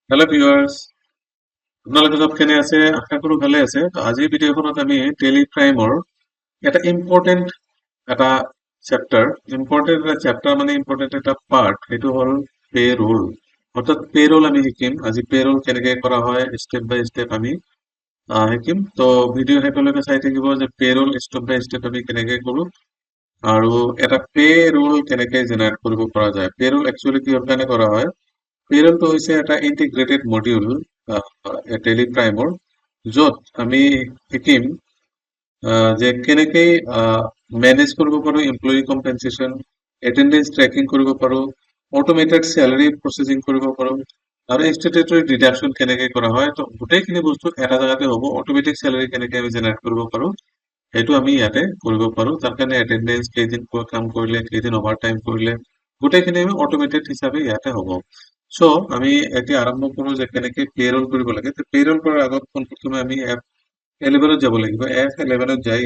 Hello' viewers, আপোনালোকে চব কেনে আছে? আশা কৰোঁ ভালে আছে। তো আজিৰ ভিডিঅ'খনত আমি টেলি প্ৰাইমৰ এটা এটা চেপ্টাৰ মানে ইম্পৰ্টেণ্ট এটা পাৰ্ট, সেইটো হ'ল পে ৰোল। অৰ্থাৎ পে ৰোল আমি শিকিম। আজি পে ৰোল কেনেকে কৰা হয় ষ্টেপ বাই ষ্টেপ আমি শিকিম। তো ভিডিঅ' শেষলৈকে চাই থাকিব যে পে ৰোল ষ্টেপ বাই ষ্টেপ আমি কেনেকে কৰোঁ আৰু এটা পে ৰোল কেনেকে জেনেৰেট কৰিব পৰা যায়। পে ৰোল একচুৱেলি কিহৰ কাৰণে কৰা হয়? পেৰলটো হৈছে এটা ইণ্টিগ্ৰেটেড মডিউল টেলি প্ৰাইমৰ, য'ত আমি শিকিম যে কেনেকে মেনেজ কৰিব পাৰোঁ এমপ্লয়ী কম্পেনচেশ্যন, এটেণ্ডেঞ্চ ট্ৰেকিং কৰিব পাৰোঁ, অট'মেটেড চেলাৰী প্ৰচেছিং কৰিব পাৰোঁ আৰু ষ্টেটুটৰী ডিডাকশ্যন কেনেকে কৰা হয়। তো গোটেইখিনি বস্তু এটা জেগাতে হ'ব। অট'মেটিক চেলাৰী কেনেকে আমি জেনেৰেট কৰিব পাৰোঁ সেইটো আমি ইয়াতে কৰিব পাৰোঁ। তাৰ কাৰণে এটেণ্ডেঞ্চ, কেইদিন কাম কৰিলে, কেইদিন অভাৰ টাইম কৰিলে, গোটেইখিনি আমি অট'মেটেড হিচাপে ইয়াতে হ'ব। চ' আমি এতিয়া আৰম্ভ কৰোঁ যে কেনেকে পে'ৰল কৰিব লাগে। পে'ৰল কৰাৰ আগত পোনপ্ৰথমে আমি F11 যাব লাগিব। F11 যাই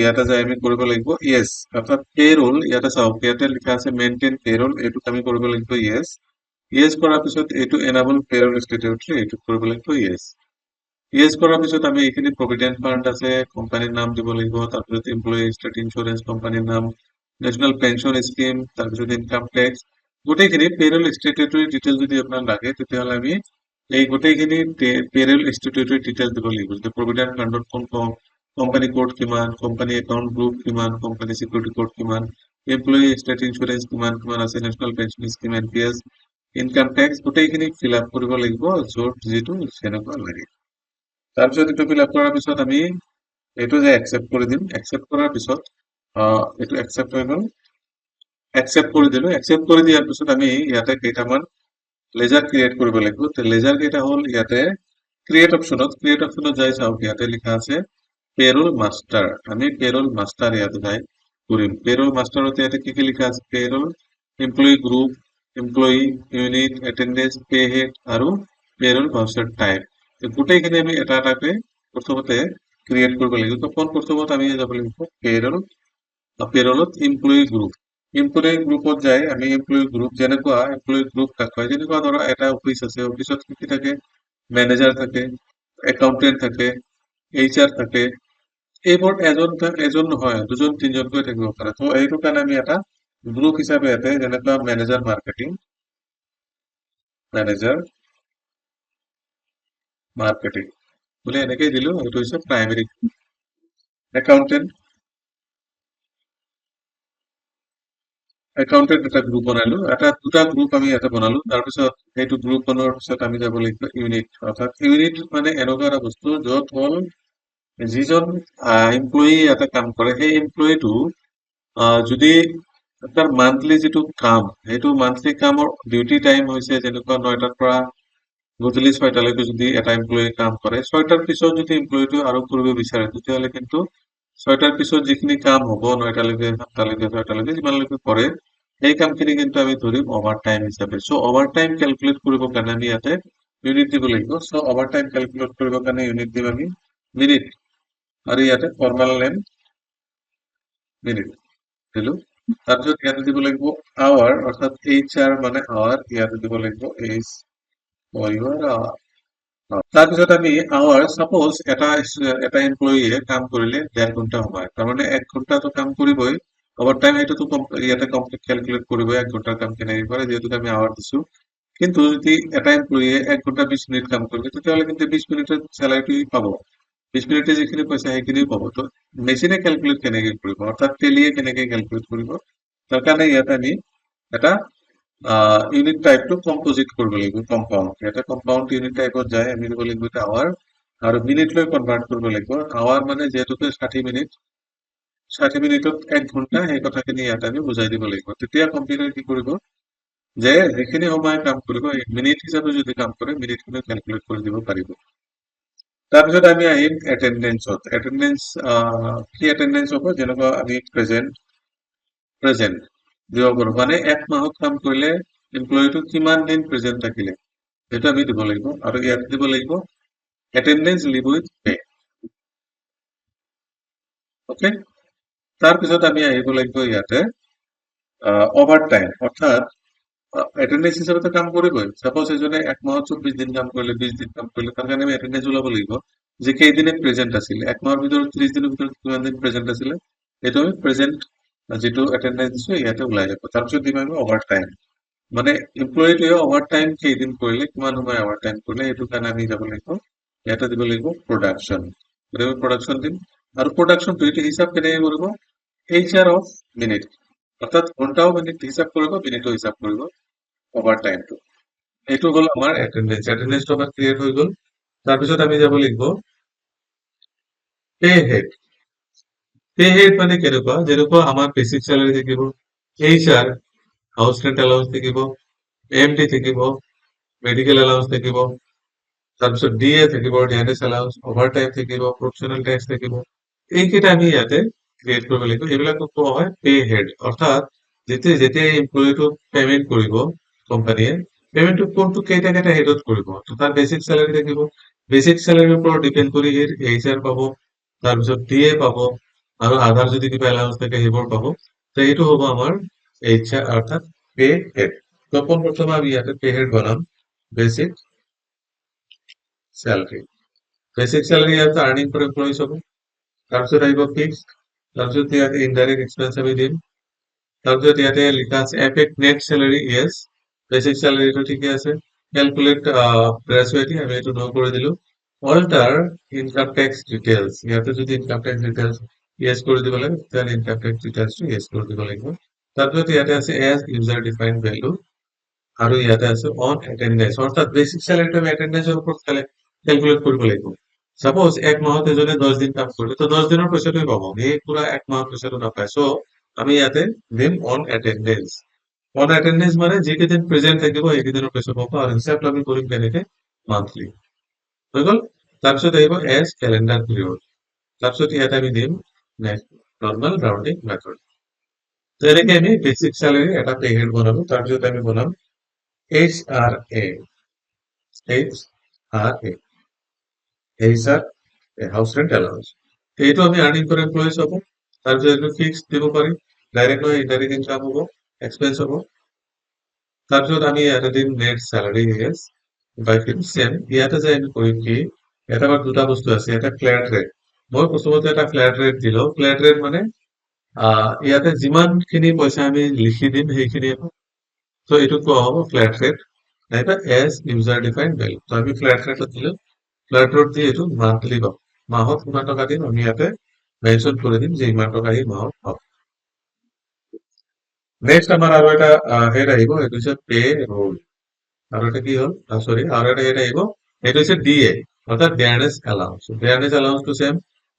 ইয়াতে যাই আমি কৰিব লাগিব য়েছ, অৰ্থাৎ পে'ৰল। ইয়াতে চাওক, ইয়াতে লিখা আছে মেইনটেইন পে'ৰল, এইটোত আমি কৰিব লাগিব য়েছ। য়েছ কৰাৰ পিছত এইটো এনাবল পে'ৰল ষ্টেটিউটৰী, এইটোত কৰিব লাগিব য়েছ। য়েছ কৰাৰ পিছত আমি এইখিনি প্ৰভিডেণ্ট ফাণ্ড আছে, কোম্পানীৰ নাম দিব লাগিব, তাৰপিছত এমপ্লয়ী ষ্টেট ইঞ্চুৰেঞ্চ কোম্পানীৰ নাম, নেশ্যনেল পেঞ্চন স্কিম, তাৰপিছত ইনকাম টেক্স, গোটেইখিনি পে'ৰল ষ্টেটিউটৰী ডিটেইল যদি আপোনাক লাগে তেতিয়াহ'লে আমি এই গোটেইখিনি পে'ৰল ষ্টেটিউটৰী ডিটেইল দিব লাগিব। যে প্ৰভিডেণ্ট ফাণ্ডত কোন কোম্পানী কোড কিমান, কোম্পানী একাউণ্ট গ্ৰুপ কিমান, কোম্পানী চিকিউৰিটি কোড কিমান, এমপ্লয়ী ষ্টেট ইঞ্চুৰেঞ্চ কিমান কিমান আছে, national pension scheme, NPS, income tax, গোটেইখিনি ফিল আপ কৰিব লাগিব য'ত যিটো যেনেকুৱা লাগে। তাৰপিছত এইটো ফিল আপ কৰাৰ পিছত আমি এইটো যে একচেপ্ট কৰি দিম। একচেপ্ট কৰাৰ পিছত এইটো একচেপ্ট হৈ গ'ল। একচেপ্ট কৰি দিলোঁ। একচেপ্ট কৰি দিয়াৰ পিছত আমি ইয়াতে কেইটামান লেজাৰ ক্ৰিয়েট কৰিব লাগিব। লেজাৰ কেইটা হ'ল ইয়াতে ক্ৰিয়েট অপশ্যনত যাই চাওক, ইয়াতে লিখা আছে পে'ৰল মাষ্টাৰ। আমি পে'ৰল মাষ্টাৰ ইয়াতে যাই কৰিম। পে'ৰল মাষ্টাৰত ইয়াতে কি কি লিখা আছে? Payroll, employee group, employee unit, attendance, pay head আৰু পে'ৰল ভাউচাৰ টাইপ। গোটেইখিনি আমি এটা এটাকে প্ৰথমতে ক্ৰিয়েট কৰিব লাগিব। তো প্ৰথমত আমি যাব লাগিব পে'ৰলত এমপ্লয়ী গ্ৰুপ। এমপ্লয়ী গ্ৰুপত যাই আমি এমপ্লয়ী গ্ৰুপ, যেনেকুৱা এমপ্লয়ী গ্ৰুপ কাক কয়, যেনেকুৱা ধৰা এটা অফিচ আছে, অফিচত কি কি থাকে? মেনেজাৰ থাকে, একাউণ্টেণ্ট থাকে, HR থাকে। এইবোৰ এজন নহয়, দুজন তিনিজনকৈ থাকিব পাৰে। তো এইটো কাৰণে আমি এটা গ্ৰুপ হিচাপে ইয়াতে, যেনেকুৱা মেনেজাৰ মাৰ্কেটিং বুলি এনেকেই দিলো। এইটো হৈছে প্ৰাইমেৰী একাউণ্টেণ্ট। এটা গ্ৰুপ বনালো, দুটা গ্ৰুপ আমি ইয়াতে বনালো। তাৰপিছত সেইটো গ্ৰুপ বনোৱাৰ পিছত আমি যাব লাগিব ইউনিট। অৰ্থাৎ ইউনিট মানে এনেকুৱা এটা বস্তু য'ত হ'ল যিজন এমপ্লয়ী ইয়াতে কাম কৰে, সেই এমপ্লয়ীটো যদি তাৰ মান্থলি যিটো কাম, সেইটো মান্থলি কামৰ ডিউটি টাইম হৈছে যেনেকুৱা 9টাৰ পৰা গধূলি 6টালৈকে যদি এটা এমপ্লয়ী কাম কৰে, 6টাৰ পিছত যদি এমপ্লয়ীটো আৰু কৰিব বিচাৰে, তেতিয়াহ'লে কিন্তু 6টাৰ পিছত যিখিনি কাম হ'ব, 9টালৈকে, 7টালৈকে, 6টালৈকে, যিমানলৈকে কৰে, সেই কামখিনি কিন্তু আমি ধৰিম অভাৰ টাইম হিচাপে। চ' অভাৰ টাইম কেলকুলেট কৰিবৰ কাৰণে আমি ইয়াতে ইউনিট দিব লাগিব। চ' অভাৰ টাইম কেলকুলেট কৰিবৰ কাৰণে ইউনিট দিম আমি মিনিট, আৰু ইয়াতে ফৰ্মেল নেম মিনিট দিলো। তাৰপিছত ইয়াতে দিব লাগিব আৱাৰ, অৰ্থাৎ HR মানে আৱাৰ, ইয়াতে দিব লাগিব তাৰপিছত আমি আৱাৰ, চাপ'জ এটা এমপ্লয়ীয়ে কাম কৰিলে 1.5 ঘণ্টা সময়, তাৰমানে 1 ঘণ্টাটো কাম কৰিবই। অভাৰ টাইম সেইটোতো ইয়াতে কমপ্লিট কেলকুলেট কৰিব 1 ঘণ্টাৰ কাম কেনেকে কৰে, যিহেতু আমি আৱাৰ দিছো। কিন্তু যদি এটা এমপ্লয়ীয়ে 1 ঘণ্টা 20 মিনিট কাম কৰিলে, তেতিয়াহ'লে কিন্তু 20 মিনিটৰ চেলাৰিটো পাব। 20 মিনিটে যিখিনি পইচা সেইখিনিও পাব। তো মেচিনে কেলকুলেট কেনেকে কৰিব, অৰ্থাৎ টেলিয়ে কেনেকে কেলকুলেট কৰিব, তাৰ কাৰণে ইয়াতে আমি এটা ইউনিট টাইপটো কম্পজিট কৰিব লাগিব, কম্পাউণ্ড। ইয়াতে কম্পাউণ্ড ইউনিট টাইপত যায় আমি দিব লাগিব এটা আৱাৰ, আৰু মিনিট লৈ কনভাৰ্ট কৰিব লাগিব। আৱাৰ মানে যিহেতুকে 60 মিনিট, 60 মিনিটত 1 ঘণ্টা, সেই কথাখিনি ইয়াতে আমি বুজাই দিব লাগিব। তেতিয়া কম্পিউটাৰ কি কৰিব, যে যিখিনি সময় কাম কৰিব, মিনিট হিচাপে যদি কাম কৰে, মিনিটখিনি কেলকুলেট কৰি দিব পাৰিব। তাৰপিছত আমি আহিম এটেণ্ডেঞ্চত। কি এটেণ্ডেঞ্চ হ'ব, যেনেকুৱা আমি প্ৰেজেণ্ট দিব পাৰোঁ। মানে 1 মাহত কাম কৰিলে এমপ্লয়ীটো কিমান দিন প্ৰেজেণ্ট থাকিলে, সেইটো আমি দিব লাগিব। আৰু ইয়াত দিব লাগিব attendance leave with pay. Okay. তাৰপিছত আমি আহিব লাগিব ইয়াতে অভাৰ টাইম, অৰ্থাৎ এটেন্ডেন্স হিসাবে তো কাম কৰিবই। চাপোজ এজনে 1 মাহত 24 দিন কাম কৰিলে, 20 দিন কাম কৰিলে, তাৰ কাৰণে আমি এটেন্ডেন্স ওলাব লাগিব যে কেইদিনে প্ৰেজেন্ট আছিলে। 1 মাহৰ ভিতৰত 30 দিনৰ ভিতৰত কিমান দিন প্ৰেজেন্ট আছিলে, সেইটো আমি প্ৰেজেন্ট যিটো এটেন্ডেন্স দিছো ইয়াতে ওলাই যাব। তাৰপিছত দিম আমি অভাৰ টাইম, মানে এমপ্লয়ীটোৱে অভাৰ টাইম কেইদিন কৰিলে, কিমান সময় অভাৰ টাইম কৰিলে, সেইটো কাৰণে আমি যাব লাগিব ইয়াতে দিব লাগিব প্ৰডাকশ্যন। গতিকে প্ৰডাকশ্যন দিম, আৰু প্ৰডাকশ্যনটো এইটো হিচাপ কেনেকে কৰিব, HR অফ মিনিট, অৰ্থাৎ ঘন্টাও মিনিট হিচাপ কৰিব, মিনিটো হিচাপ কৰিব অভাৰ টাইমটো। এইটো হ'ল আমাৰ এটেন্ডেন্স। এটেন্ডেন্সটো আমাৰ ক্লিয়াৰ হৈ গ'ল। তাৰপিছত আমি যাব লাগিব পে হেড। পে হেড মানে কেনেকুৱা, যেনেকুৱা আমাৰ বেচিক চেলাৰী থাকিব, HR হাউচ ৰেন্ট এলাউন্স থাকিব, AMT থাকিব, মেডিকেল এলাউন্স থাকিব, তাৰপিছত DA থাকিব, ডিএনএছ এলাউন্স, অভাৰ টাইম থাকিব, প্ৰফেশ্যনেল টেক্স থাকিব। এইকেইটা আমি ইয়াতে ক্ৰিয়েট কৰিব লাগিব। এইবিলাকক কোৱা হয় পে হেড। অৰ্থাৎ যেতিয়া এমপ্লয়ীটো পেমেন্ট কৰিব কোম্পানীয়ে, পেমেন্টটো কোনটো কেইটা কেইটা হেডত কৰিব। তো তাৰ বেচিক চেলাৰী থাকিব, বেচিক চেলাৰীৰ ওপৰত ডিপেণ্ড কৰি HR পাব, তাৰপিছত DA পাব, আৰু আধাৰ যদি কিবা এলাউন্স থাকে সেইবোৰ পাব। তো এইটো হ'ব আমাৰ HR অৰ্থাৎ পে হেড। তো পোনপ্ৰথমে আমি ইয়াতে পে হেড বনাম বেচিক চেলাৰী। বেচিক চেলাৰী ইয়াতে আৰ্নিং ফৰ এমপ্লয়িজ হ'ব। তাৰপিছত আহিব ফিক্সড, তাৰপিছত ইয়াতে ইনডাইৰেক্ট এক্সপেন্স আমি দিম। তাৰপিছত ইয়াতে লিখা আছে effect net salary, yes basic চেলাৰীটো ঠিকে আছে। ক্যালকুলেট গ্ৰেচুইটি, আমি এইটো নো করে দিলো। অল্টার ইনকাম ট্যাক্স ডিটেইলস, ইয়াতে যদি ইনকাম ট্যাক্স ডিটেইলস ইয়েস করে দিব লাগে, তাহলে ইনকাম ট্যাক্স ডিটেইলসটো ইয়েস করে দিব লাগিব। তাৰপিছত ইয়াতে আছে এজ ইউজাৰ ডিফাইন্ড ভ্যালু, আৰু ইয়াতে আছে অন এটেন্ডেন্স, অৰ্থাৎ বেসিক স্যালাৰিটা আমি এটেন্ডেন্সেৰ উপৰ ক্যালকুলেট কৰিব লাগিব। সাপোজ 1 মাহত এজনে 10 দিন কাম কৰিলে, তো 10 দিনৰ পইচাটোই পাব, এই পুৰা 1 মাহৰ পইচাটো নাপায়। সো আমি ইয়াতে দিম অন এটেন্ডেন্স। অন এটেন্ডেন্স মানে যিকেইদিন প্ৰেজেন্ট থাকিব সেইকেইদিনৰ পইচা পাব, আৰু হিচাপটো আমি কৰিম কেনেকে, মান্থলি। হৈ গ'ল। তাৰপিছত আহিব এজ ক্যালেন্ডাৰ পিৰিয়ড, তাৰপিছত ইয়াতে আমি দিম নেক্সট নর্মাল রাউন্ডিং মেথড। তো এনেকে আমি বেসিক স্যালারি এটা পে হেড বনাবো। তাৰপিছত আমি বনাম HRA, HRA, HR হাউস ৰেন্ট অ্যালাউন্স। তো এইটো আমি আৰ্নিং ফৰ এমপ্লয়িজ হ'ব। তাৰপিছত এইটো ফিক্সড দিব পাৰি, ডাইৰেক্ট নহয় ইনডাইৰেক্ট ইনকাম হ'ব, এক্সপেন্স হ'ব। তাৰপিছত আমি ইয়াতে দিম নেট স্যালাৰি, ইয়েস বাই ফিক্স সেম। ইয়াতে যে আমি কৰিম কি, এটা আবাৰ দুটা বস্তু আছে, এটা ফ্ল্যাট ৰেট। মই প্ৰথমতে এটা ফ্ল্যাট রেট দিলো। ফ্ল্যাট রেট মানে ইয়াতে যিমানখিনি পইচা আমি লিখি দিম সেইখিনি হ'ব। তো এইটো কোৱা হ'ব ফ্ল্যাট ৰেট, নাইবা এজ ইউজাৰ ডিফাইন্ড ভ্যালু। তো আমি ফ্ল্যাট রেটত দিলো, ফ্ল্যাট রেট দিয়ে এইটো মান্থলি পাব। মাহত কিমান টকা দিম আমি ইয়াতে মেনশন করে দিম যে ইমান টকা এই মাহত পাব। নেক্সট আমাৰ আৰু এটা হেড আহিব, এইটো হৈছে পে ৰোল। আৰু এটা কি হ'ল, সৰি, আৰু এটা হেড আহিব, এইটো হৈছে DA অর্থাৎ ডিয়ারনেস অ্যালাউন্স। ডিয়ারনেস অ্যালাউন্সটো same,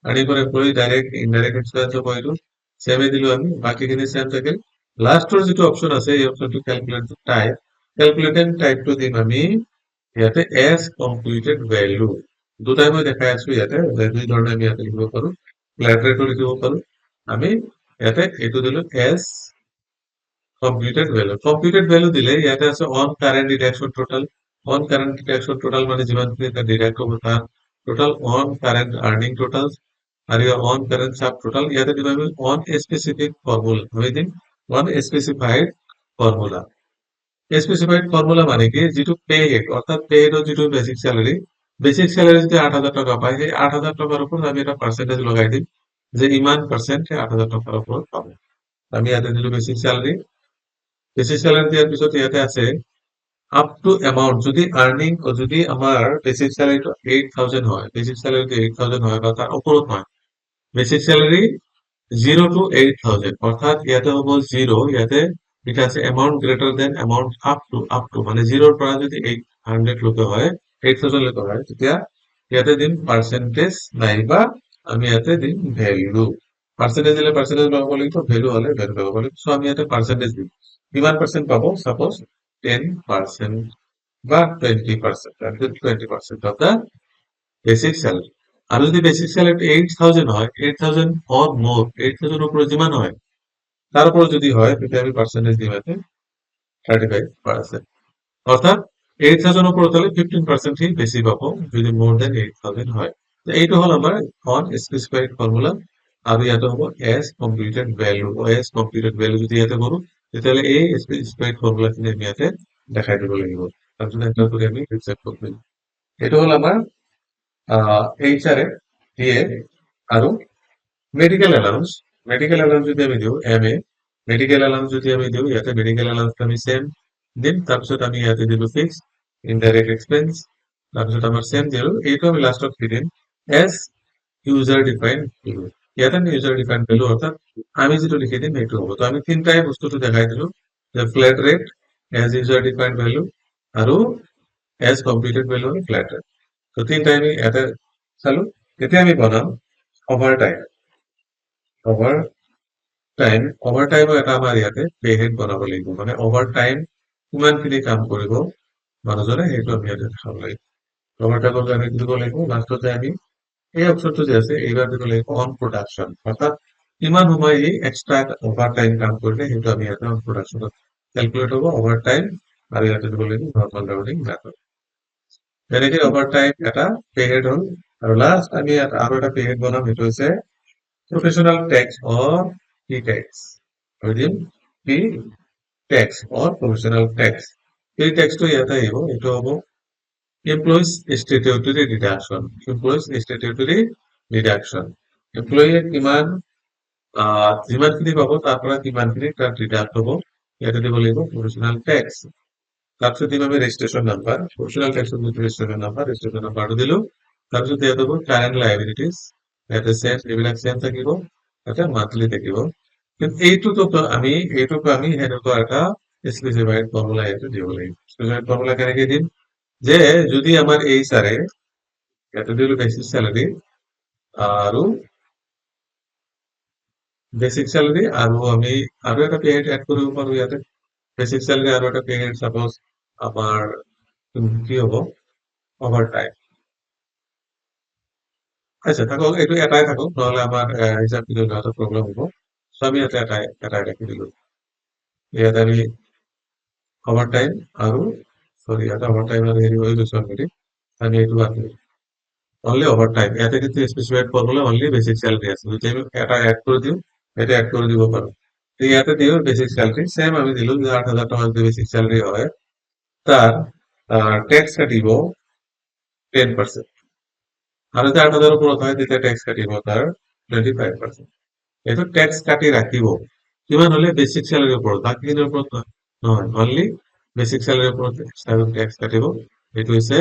earning for employee direct indirect expense হ'ব, এইটো সেমে দিলো আমি, বাকিখিনি সেম থাকিল। লাষ্টৰ যিটো অপশন আছে এই অপশনটো ক্যালকুলেট টাইপ, ক্যালকুলেটেড টাইপটো দিম আমি ইয়াতে এজ কমপ্লিটেড ভ্যালু। দুটাই মই দেখাই আছো ইয়াতে, দুই ধৰণে আমি ইয়াতে লিখিব পাৰো, ফ্ল্যাট ৰেটও লিখিব পাৰো। আমি ইয়াতে এইটো দিলো as computed value. Computed value দিলে ইয়াতে আছে on current deduction total. On current deduction total মানে যিমানখিনি ডিডাক্ট হ'ব তাৰ total, on current earning total, আৰু অন কারেন্ট সাব টোটাল। ইয়াতে দিব আমি অন স্পেসিফিক ফর্মুলা, আমি দিম on specified formula. Specified formula মানে কি, যিটো পে হেড অর্থাৎ পে হেডৰ যিটো বেসিক স্যালারি যদি 8,000 টাকা পায়, সেই 8,000 টাকার উপর আমি এটা পার্সেন্টেজ লগাই দিম যে ইমান পার্সেন্ট 8,000 টাকার উপর পাবো। আমি ইয়াতে দিলো বেসিক স্যালারি। বেসিক স্যালারি দিয়াৰ পিছত ইয়াতে আছে আপ টু এমাউন্ট, যদি আর্নিং যদি আমার বেসিক স্যালারিটো 8,000 হয়, বেসিক স্যালারিটো 8,000 হয় বা তার ওপৰত হয়, বেসিক স্যালারি 0 to 8,000, অর্থাৎ ইয়াতে হ'ব 0, ইয়াতে এটা আছে amount greater than amount up to মানে 0-ৰ পৰা যদি 800 লৈকে হয়, 8,000 লৈকে হয়, তেতিয়া ইয়াতে দিম পার্সেন্টেজ, নাইবা আমি ইয়াতে দিম ভ্যালু। পার্সেন্টেজ দিলে পার্সেন্টেজ লগাব লাগিব, ভ্যালু হলে ভ্যালু লগাব লাগিব। সো আমি ইয়াতে পার্সেন্টেজ দিম, কিমান পার্সেন্ট পাবো, সাপোজ 10% বা 20%, 20% অফ দা বেসিক স্যালারি। আর যদি বেসিক স্যালারি 8,000 হয়, 8,000 অর মোর, 8,000 উপরে যিমান হয় তার উপর যদি হয়, তেতিয়া আমি পার্সেন্টেজ দিম এতে 35%। অর্থাৎ 8,000 উপর হলে 15% হি বেশি পাবো যদি মোর দেন 8,000 হয়। তো এইটো হল আমার অন স্পেসিফাইড ফর্মুলা। আৰু ইয়াতে হ'ব as computed value. As computed value যদি ইয়াতে কৰো, তেতিয়াহ'লে এই স্প্ৰেড ফৰ্মুলাখিনি আমি ইয়াতে দেখাই দিব লাগিব তাৰপিছত এণ্টাৰ কৰি আমি ৰিচেট কৰিম এইটো হ'ল আমাৰ এইচআৰএ ডিএ আৰু মেডিকেল এলাউন্স যদি আমি দিওঁ এম এ মেডিকেল এলাউন্স যদি আমি দিওঁ ইয়াতে মেডিকেল এলাউন্স আমি সেম দিম তাৰপিছত আমি ইয়াতে দিলো ফিক্স ইনডাইৰেক্ট এক্সপেন্স তাৰপিছত আমাৰ সেম দিলো এইটো আমি লাষ্টত কি দিম এজ ইউজাৰ ডিফাইন ভেলু ইয়াতে আমি ইউজাৰ ডিফাইন ভেলু অৰ্থাৎ আমি যিটো লিখি দিম সেইটো হ'ব তো আমি তিনটাই বস্তুটো দেখাই দিলো যে flat rate as user define value আৰু এজ কম্পিউটেড ভেলু আৰু ফ্ল্যাট ৰেট তো তিনটাই আমি ইয়াতে চালো এতিয়া আমি বনাম অভাৰ টাইম অভাৰ অভাৰ টাইমৰ এটা আমাৰ ইয়াতে পেহেড বনাব লাগিব মানে অভাৰ টাইম কিমানখিনি কাম কৰিব মানুহজনে সেইটো আমি ইয়াতে দেখাব লাগিব অভাৰ টাইমৰ কাৰণে কি দিব লাগিব লাষ্টতে আমি এই অপশনটো যে আছে এইবাৰ দিব লাগিব অন প্ৰডাকশ্যন অৰ্থাৎ কিমান সময় এই এক্সট্ৰা অভাৰ টাইম কাম কৰিলে সেইটো আমি ইয়াতে অন প্ৰডাকশ্যনত কেলকুলেট হ'ব অভাৰ টাইম আৰু ইয়াতে দিব লাগিব নৰ্মেল ৰাউন্ডিং মেথড তেনেকে অভাৰ টাইম এটা পেহেড হ'ল আৰু লাষ্ট আমি ইয়াত আৰু এটা পেহেড বনাম সেইটো হৈছে professional tax or P-tax. Within P-tax or professional tax. P-tax to ইয়াতে আহিব এইটো হ'ব employees statutory deduction. Employees statutory deduction. Employee কিমান যিমানখিনি পাব তাৰ পৰা কিমানখিনি তাত ডিডাক্ট হ'ব ইয়াতে দিব লাগিব professional tax. তাৰপিছত দিম আমি registration number professional tax registration নাম্বাৰটো দিলো তাৰপিছত ইয়াত হ'ব কাৰেণ্ট লাইবিলিটিজ ইয়াতে সেম এইবিলাক সেম থাকিব এটা মান্থলি থাকিব কিন্তু এইটোক আমি সেনেকুৱা এটা স্পেচিফাইড ফৰ্মুলা ইয়াতে দিব লাগিব স্পেচিফাইড ফৰ্মুলা কেনেকে দিম যে যদি আমাৰ এই চাৰে ইয়াতে দিলো বেসিক স্যালাৰি আৰু বেসিক স্যালাৰি আৰু আমি আৰু এটা পেহেড এড কৰিব পাৰো ইয়াতে বেসিক স্যালাৰি আৰু এটা পেহেড সাপোজ আমাৰ কি হ'ব ওভাৰ টাইম আচ্ছা থাকক এইটো এটাই থাকক নহলে আমাৰ হিচাপ দিলে হয়তো প্ৰব্লেম হ'ব সো আমি এটাই ৰাখি দিলো ইয়াত আমি ওভাৰ টাইম আৰু সৰি ইয়াতে ওভাৰ টাইম আৰু হেৰি হৈ গৈছে অলৰেডি আমি এইটো বাদ অনলি ওভার টাইম ইয়াতে কিন্তু specified formula only basic salary আছে যদি আমি এটা অ্যাড করে দিও এটা অ্যাড করে দিব পারো তো ইয়াতে দিও বেসিক স্যালারি সেম আমি দিলু যে ৮০০০ টাকা যদি বেসিক স্যালারি হয় তার ট্যাক্স কাটিব 10% আর যদি ৮০০০ উপর হয় তেতিয়া ট্যাক্স কাটিব তার 25% এইটো ট্যাক্স কাটি রাখিব কিমান হলে বেসিক স্যালারির উপর বাকিদের উপর নহয় অনলি বেসিক স্যালারির উপর ট্যাক্স কাটিব এইটো হৈছে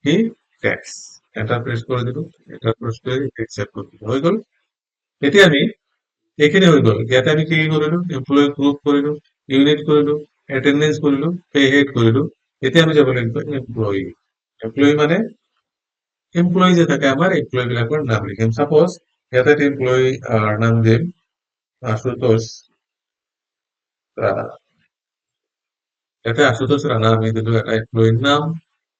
কি ট্যাক্স এন্টার প্রেস করে দিব এন্টার প্রেস করে একসেপ্ট করে দিব হৈ গল এতিয়া আমি এইখিনি হৈ গল ইয়াতে আমি কি কৰিলো এমপ্লয়ী গ্ৰুপ কৰিলো ইউনিট কৰিলো এটেন্ডেন্স কৰিলো পে হেড কৰিলো এতিয়া আমি যাব লাগিব এমপ্লয়ী মানে এমপ্লয়ী যে থাকে আমাৰ এমপ্লয়ী বিলাকৰ নাম লিখিম সাপোজ ইয়াতে এমপ্লয়ী নাম দিম আশুতোষ ৰাণা ইয়াতে আশুতোষ ৰাণা আমি দিলো এটা এমপ্লয়ীৰ নাম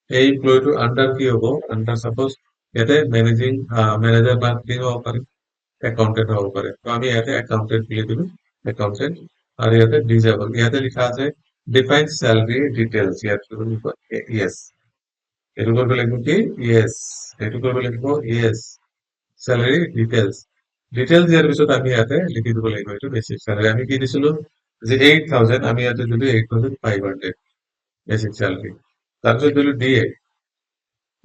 এই এমপ্লয়ীটোৰ আন্ডাৰ কি হ'ব আন্ডাৰ সাপোজ ইয়াতে মেনেজাৰ মাৰ্কেটিং হ'ব পাৰে একাউন্টেন্ট হব পারে তো আমি ইয়াতে অ্যাকাউন্টেন্ট লিখে দিল অ্যাকাউন্টেন্ট আর ইয়াতে ডিজেবল ইয়াতে লেখা আছে ডিফাইন স্যালারি ডিটেলস ইয়াতে লিখব ইয়েস এটু করবে লিখব কি ইয়েস এটু করবে লিখব ইয়েস স্যালারি ডিটেলস ডিটেলস ইয়ার পিছত আমি ইয়াতে লিখি দিব লাগিব এটু বেসিক স্যালারি আমি কি দিছিলো যে 8000 আমি ইয়াতে দিলো 8500 বেসিক স্যালারি তারপর দিলো ডিএ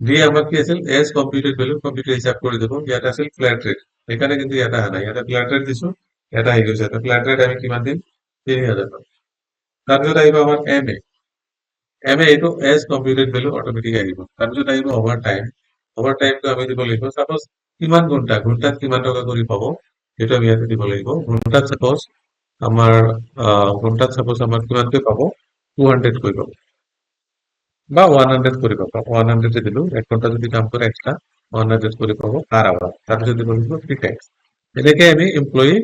দিয়ে আমার কি আছিল এজ কম্পিউটেড ভ্যালু কম্পিউটার হিসাব করে দেব ইয়াতে আছিল ফ্ল্যাট রেট এখানে কিন্তু এটা আনা ইয়াতে ফ্ল্যাট রেট দিছো এটা হয়ে গেছে তো ফ্ল্যাট রেট আমি কিমান দিম 3000 টাকা তাৰপিছত আহিব আমাৰ এম এ এইটো এজ কম্পিউটেড ভ্যালু অটোমেটিক আহিব তাৰপিছত আহিব ওভাৰ টাইমটো আমি দিব লাগিব সাপোজ কিমান ঘন্টাত কিমান টকা কৰি পাব সেইটো আমি ইয়াতে দিব লাগিব ঘন্টাত সাপোজ আমাৰ কিমানকৈ পাব 200 কৈ পাব বা 100 করে পাবো 100 দিলো 1 ঘন্টা যদি কাম করে এক্সট্রা 100 করে পাবো পার আওয়ার তারপর দিব লাগিব ফ্রি ট্যাক্স এটাকে আমি এমপ্লয়ি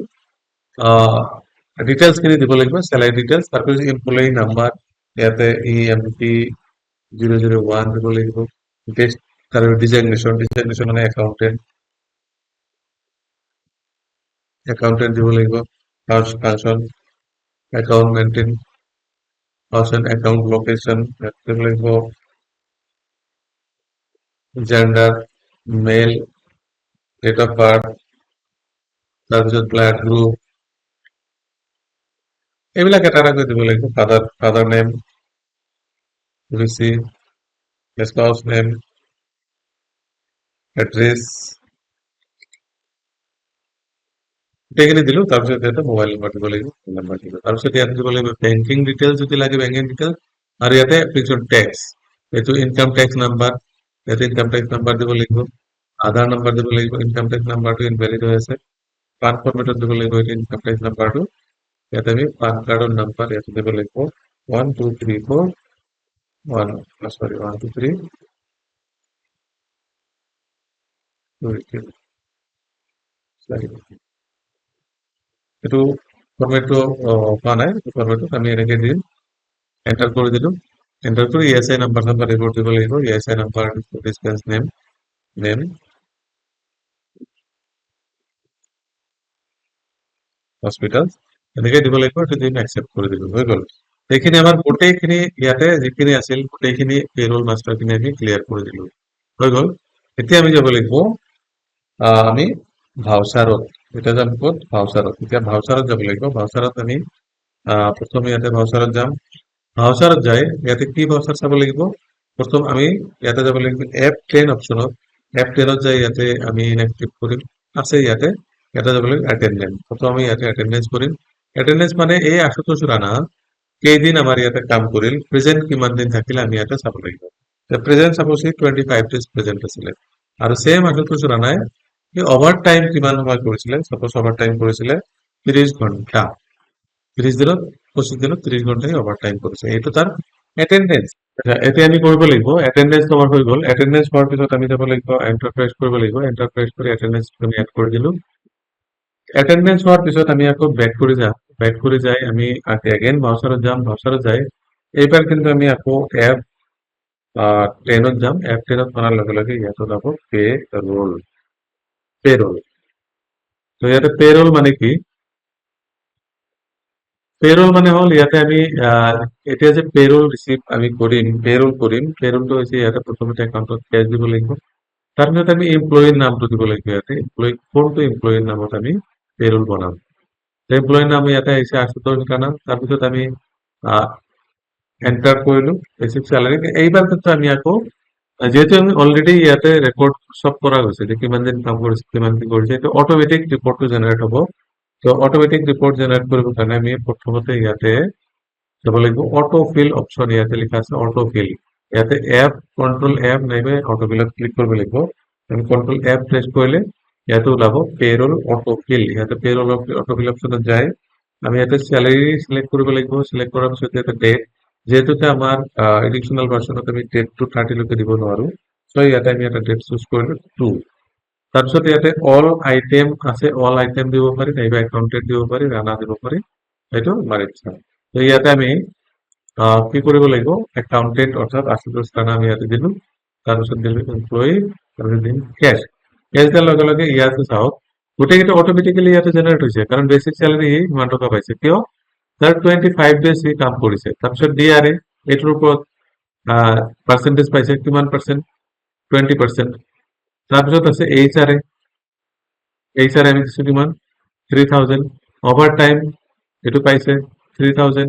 ডিটেলস খিনি দিব লাগিব স্যালারি ডিটেলস তারপর এমপ্লয়ি নাম্বার ইয়াতে ইএমপি 001 দিব লাগিব টেস্ট তারপর ডিজাইনেশন মানে অ্যাকাউন্টেন্ট দিব লাগিব function account maintain function account location দিব লাগিব gender male date of birth তাৰপিছত ব্লাড গ্ৰুপ এইবিলাক এটা এটাকৈ দিব লাগিব। ফাদাৰ নেম, ৰিচিভ, স্পাউচ নেম, এড্ৰেছ, গোটেইখিনি দিলো। তাৰপিছত ইয়াতে মোবাইল নম্বৰ দিব লাগিব, ফোন নম্বৰ দিলো। তাৰপিছত ইয়াতে দিব লাগিব বেংকিং ডিটেইলছ যদি লাগে, বেংকিং ডিটেইলছ। আৰু ইয়াতে পিছত টেক্স, এইটো ইনকাম টেক্স নাম্বাৰ, ইয়াতে ইনকাম টেক্স নাম্বাৰ দিব লাগিব। আধাৰ নাম্বাৰ দিব লাগিব, ইনকাম টেক্স নাম্বাৰটো ইনভেলিড হৈ আছে। পান ফৰ্মেটত দিব লাগিব এইটো ইনকাম টেক্স নাম্বাৰটো। ইয়াতে আমি পান কাৰ্ডৰ নাম্বাৰ ইয়াতে দিব লাগিব 1234 1 সৰি 1 2 3 এইটো ফৰ্মেটটো পোৱা নাই, ফৰ্মেটত আমি এনেকে দিম, এন্টাৰ কৰি দিলো। এন্টাৰ কৰি ইএসআই নাম্বাৰ এইবোৰ দিব লাগিব। ESI number, dispense name hospital এনেকে দিব লাগিব। এইটো দিম, একচেপ্ট কৰি দিলো, হৈ গ'ল। এইখিনি আমাৰ গোটেইখিনি ইয়াতে যিখিনি আছিল গোটেইখিনি পেৰোল মাষ্টাৰখিনি আমি ক্লিয়াৰ কৰি দিলো, হৈ গ'ল। এতিয়া আমি যাব লাগিব আমি ভাউচাৰত। এতিয়া যাম ক'ত? ভাউচাৰত। এতিয়া ভাউচাৰত যাব লাগিব। ভাউচাৰত আমি প্ৰথমে ইয়াতে ভাউচাৰত যাম। ভাউচাৰত যাই ইয়াতে কি ভাউচাৰ চাব লাগিব? প্ৰথম আমি ইয়াতে যাব লাগিব F10 অপশ্যনত। F10ত যাই ইয়াতে আমি ইনএক্টিভ কৰিম, আছে ইয়াতে। ইয়াতে যাব লাগিব অ্যাটেন্ডেন্স। প্ৰথম আমি ইয়াতে অ্যাটেন্ডেন্স কৰিম। অ্যাটেন্ডেন্স মানে এই আশুতোষ ৰাণা কেইদিন আমাৰ ইয়াতে কাম কৰিল, প্ৰেজেন্ট কিমান দিন থাকিল আমি ইয়াতে চাব লাগিব। প্ৰেজেন্ট চাপোজ 25 ডেজ প্ৰেজেন্ট আছিলে। আৰু সেম আশুতোষ ৰাণাই অভাৰ টাইম কিমান সময় কৰিছিলে? সাপোজ ওভার টাইম করেছিলে 30 ঘন্টা। 30 দিনত 25 দিনত 30 ঘন্টাই ওভার টাইম করেছে, এইটো তার অ্যাটেন্ডেন্স। এতিয়া আমি কৰিব লাগিব অ্যাটেন্ডেন্স তোমাৰ হৈ গ'ল। অ্যাটেন্ডেন্স হোৱাৰ পিছত আমি যাব লাগিব এন্টাৰপ্ৰাইজ কৰিব লাগিব। এন্টাৰপ্ৰাইজ কৰি অ্যাটেন্ডেন্স আমি এড কৰি দিলো। অ্যাটেন্ডেন্স হোৱাৰ পিছত আমি আকৌ বেক কৰি যাম। বেক কৰি যাই আমি এগেইন ভাউচাৰত যাম। ভাউচাৰত যাই এইবাৰ কিন্তু আমি আকৌ এপ 10ত যাম। এপ 10ত মাৰাৰ লগে লগে ইয়াত ওলাব পে ৰোল। পেৰোল। তো ইয়াতে পেৰোল মানে কি? পেৰোল মানে হ'ল ইয়াতে আমি এতিয়া যে পেৰোল ৰিচিভ আমি কৰিম, পেৰোলটো হৈছে ইয়াতে প্ৰথমতে একাউণ্টত কেছ দিব লাগিব। তাৰপিছত আমি এমপ্লয়ীৰ নামটো দিব লাগিব। ইয়াতে কোনটো এমপ্লয়ীৰ নামত আমি পেৰোল বনাম। এমপ্লয়ীৰ নাম ইয়াতে আহিছে আশুতোষ ৰাণা। তাৰপিছত আমি এন্টাৰ কৰিলো বেচিক চেলাৰী। এইবাৰ কিন্তু আমি আকৌ যেহেতু আমি অলৰেডি ইয়াতে ৰেকৰ্ড চব কৰা গৈছে যে কিমান দিন কাম কৰিছে, কিমান কি কৰিছে, এইটো অট'মেটিক ৰিপৰ্টটো জেনাৰেট হ'ব। তো অট'মেটিক ৰিপৰ্ট জেনাৰেট কৰিবৰ কাৰণে আমি প্ৰথমতে ইয়াতে যাব লাগিব অটো ফিল অপশ্যন। ইয়াতে লিখা আছে অটো ফিল। ইয়াতে এপ কন্ট্ৰল এপ নাইবা অটো ফিলত ক্লিক কৰিব লাগিব। আমি কন্ট্ৰল এপ প্ৰেছ কৰিলে ইয়াতে ওলাব পেৰোল অটো ফিল। ইয়াতে পেৰোল অটো ফিল অপশ্যনত যায় আমি ইয়াতে চেলাৰী সিলেক্ট কৰিব লাগিব। সিলেক্ট কৰাৰ পিছত ইয়াতে ডেট, যেহেতু আমাৰ এডিশনাল ভাৰ্চনত আমি ডেটটো 30 লৈকে দিব নোৱাৰো, চ' ইয়াতে আমি এটা ডেট চুজ কৰিলো 2। তাৰপিছত ইয়াতে অল আইটেম আছে, অল আইটেম দিব পাৰি নাইবা একাউণ্টেড দিব পাৰি, ৰাণা দিব পাৰি, সেইটো আমাৰ ইচ্ছা। তো ইয়াতে আমি কি কৰিব লাগিব? একাউণ্টেড অৰ্থাৎ আশুতোষ ৰাণা আমি ইয়াতে দিলো। তাৰপিছত দিলো এমপ্লয়ী, তাৰপিছত দিম কেছ। কেছ দিয়াৰ লগে লগে ইয়াতে চাওক গোটেইকেইটা অট'মেটিকেলি ইয়াতে জেনাৰেট হৈছে, কাৰণ বেচিক চেলাৰী ইমান টকা পাইছে। কিয়? তাৰ 25 ডেজ সি কাম কৰিছে। তাৰপিছত ডিআৰএ, এইটোৰ ওপৰত পাৰ্চেন্টেজ পাইছে, কিমান পাৰ্চেন্ট? 20%। তাৰপিছত আছে এইচআৰএ আমি দিছো কিমান? 3000। অভাৰ টাইম এইটো পাইছে 3000।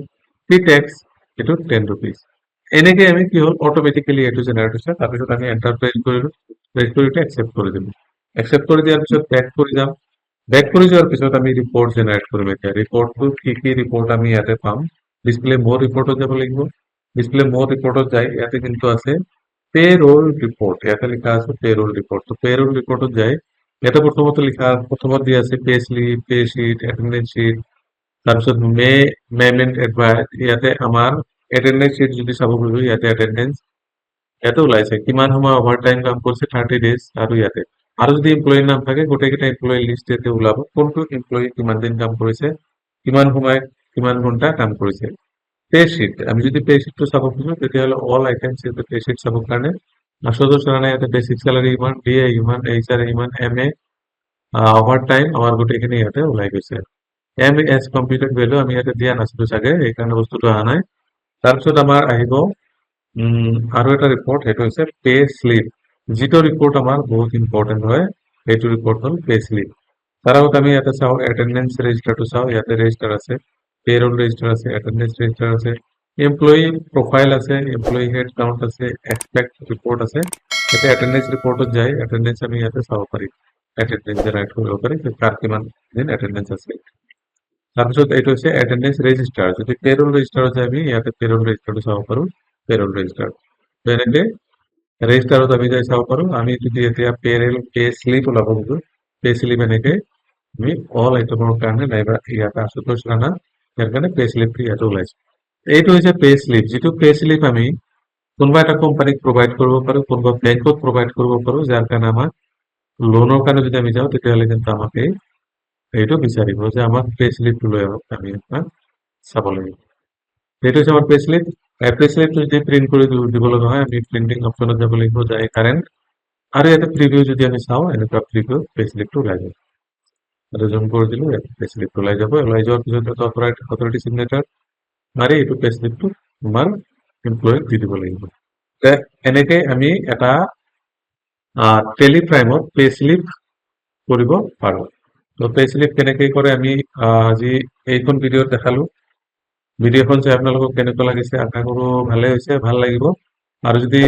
প্ৰি টেক্স এইটো 10 rupees। এনেকে আমি কি হ'ল অট'মেটিকেলি এইটো জেনাৰেট হৈছে। তাৰপিছত আমি এণ্টাৰ প্ৰেছ কৰিলো, প্ৰেছ কৰি একচেপ্ট কৰি দিলো। একচেপ্ট কৰি দিয়াৰ পিছত বেক কৰি যাম। বেক কৰি যোৱাৰ পিছত আমি ৰিপৰ্ট জেনাৰেট কৰিম। এতিয়া ৰিপৰ্টটো কি ৰিপৰ্ট আমি ইয়াতে পাম? ডিসপ্লে মোৰ ৰিপৰ্টত যাব লাগিব। ডিসপ্লে মোৰ ৰিপৰ্টত যাই ইয়াতে কিন্তু আছে পেৰোল ৰিপোৰ্ট। ইয়াতে লিখা আছে পেৰোল ৰিপোৰ্ট। তো পেৰোল ৰিপোৰ্টত যাই ইয়াতে প্ৰথমতে লিখা, প্ৰথমত দিয়া আছে pay slip, pay sheet, attendance sheet. তাৰপিছত পেমেন্ট এডভাইস। ইয়াতে আমাৰ এটেন্ডেন্স শিট যদি চাব খোজো ইয়াতে এটেন্ডেন্স ইয়াতে ওলাইছে কিমান সময় অভাৰ টাইম কাম কৰিছে 30 ডেজ। আৰু ইয়াতে আৰু যদি এমপ্লয়ীৰ নাম থাকে গোটেইকেইটা এমপ্লয়ী লিষ্ট ইয়াতে ওলাব, কোনটো এমপ্লয়ী কিমান দিন কাম কৰিছে, কিমান সময় কিমান ঘন্টা কাম কৰিছে। পে শিট, আমি যদি পে শিটটো চাব খোজো তেতিয়াহ'লে অল আইটেমছ ইয়াতে পে শিট চাবৰ কাৰণে আশুতোষ ৰাণা ইয়াতে বেচিক চেলাৰী ইমান, ডিএ ইমান, এইচআৰএ ইমান, এমএ অভাৰ টাইম আমাৰ গোটেইখিনি ইয়াতে ওলাই গৈছে। এম এছ কম্পিউটাৰ ভেলু আমি ইয়াতে দিয়া নাছিলো চাগে, সেইকাৰণে বস্তুটো অহা নাই। তাৰপিছত আমাৰ আহিব আৰু এটা ৰিপৰ্ট, সেইটো হৈছে পে স্লিপ। যিটো ৰিপৰ্ট আমাৰ বহুত ইম্পৰ্টেণ্ট হয়, সেইটো ৰিপৰ্ট হ'ল পে স্লিপ। তাৰ আগত আমি ইয়াতে চাওঁ এটেন্ডেন্স ৰেজিষ্টাৰটো চাওঁ, ইয়াতে ৰেজিষ্টাৰ আছে পেরোল রেজিস্টার আছে, অ্যাটেন্ডেন্স রেজিস্টার আছে, এমপ্লয়ি প্রোফাইল আছে, এমপ্লয়ি হেড কাউন্ট আছে, এক্সপেক্ট রিপোর্ট আছে। এটা অ্যাটেন্ডেন্স রিপোর্টত যায়, অ্যাটেন্ডেন্স আমি ইয়াতে চাব পাৰি, অ্যাটেন্ডেন্স ৰাইট কৰিব পাৰি যে কাৰ কিমান দিন অ্যাটেন্ডেন্স আছে। তাৰপিছত এইটো হৈছে অ্যাটেন্ডেন্স ৰেজিষ্টাৰ। যদি পেৰোল ৰেজিষ্টাৰত যায় আমি ইয়াতে পেৰোল ৰেজিষ্টাৰটো চাব পাৰো, পেৰোল ৰেজিষ্টাৰ। তো এনেকে ৰেজিষ্টাৰত আমি যাই চাব পাৰো। আমি যদি এতিয়া পে স্লিপ ওলাব খোজো, পে স্লিপ এনেকে আমি অল আইটেমৰ কাৰণে নাইবা ইয়াতে আশুতোষ ৰাণা ইয়াৰ কাৰণে পে স্লিপটো ইয়াতে ওলাইছে। এইটো হৈছে পে স্লিপ, যিটো পে স্লিপ আমি কোনোবা এটা কোম্পানীক প্ৰভাইড কৰিব পাৰো, কোনোবা বেংকত প্ৰভাইড কৰিব পাৰো, যাৰ কাৰণে আমাক লোনৰ কাৰণে যদি আমি যাওঁ তেতিয়াহ'লে কিন্তু আমাক এইটো বিচাৰিব যে আমাক পে স্লিপটো লৈ আহক, আমি আপোনাক চাব লাগিব। সেইটো হৈছে আমাৰ পে স্লিপ। পে স্লিপটো যদি প্ৰিণ্ট কৰি দিব লগা হয় আমি প্ৰিণ্টিং অপশ্যনত যাব লাগিব, যাই কাৰেণ্ট আৰু ইয়াতে প্ৰিভিউ যদি আমি চাওঁ এনেকুৱা প্ৰিভিউ পে স্লিপটো ওলাই যাব। এটা জুম কৰি দিলো, ইয়াতে পে স্লিপটো ওলাই যাব। ওলাই যোৱাৰ পিছত অথৰিটি চিগনেচাৰ মাৰি এইটো পে স্লিপটো আমাৰ এমপ্লয়ীক দি দিব লাগিব। এনেকে আমি এটা টেলিপ্ৰাইমত পে স্লিপ কৰিব পাৰো। তো পে স্লিপ কেনেকে কৰে আমি আজি এইখন ভিডিঅ'ত দেখালো। ভিডিঅ'খন চাই আপোনালোকক কেনেকুৱা লাগিছে আশা কৰো ভালে হৈছে, ভাল লাগিব। আৰু যদি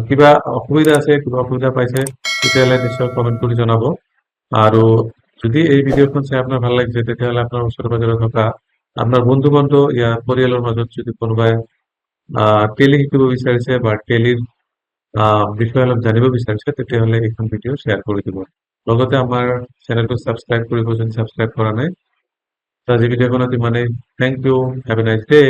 কিবা অসুবিধা আছে, কিবা অসুবিধা পাইছে তেতিয়াহ'লে নিশ্চয় কমেণ্ট কৰি জনাব। আৰু যদি এই ভিডিঅ'খন চাই আপোনাৰ ভাল লাগিছে তেতিয়াহ'লে আপোনাৰ ওচৰে পাজৰে থকা আপোনাৰ বন্ধু বান্ধৱ ইয়াৰ পৰিয়ালৰ মাজত যদি কোনোবাই টেলি শিকিব বিচাৰিছে বা টেলিৰ বিষয়ে অলপ জানিব বিচাৰিছে তেতিয়াহ'লে এইখন ভিডিঅ' শ্বেয়াৰ কৰি দিব। লগতে আমাৰ চেনেলটো ছাবস্ক্ৰাইব কৰিব যদি ছাবস্ক্ৰাইব কৰা নাই। আজি ভিডিঅ'খনত ইমানেই। Thank you, have a nice day.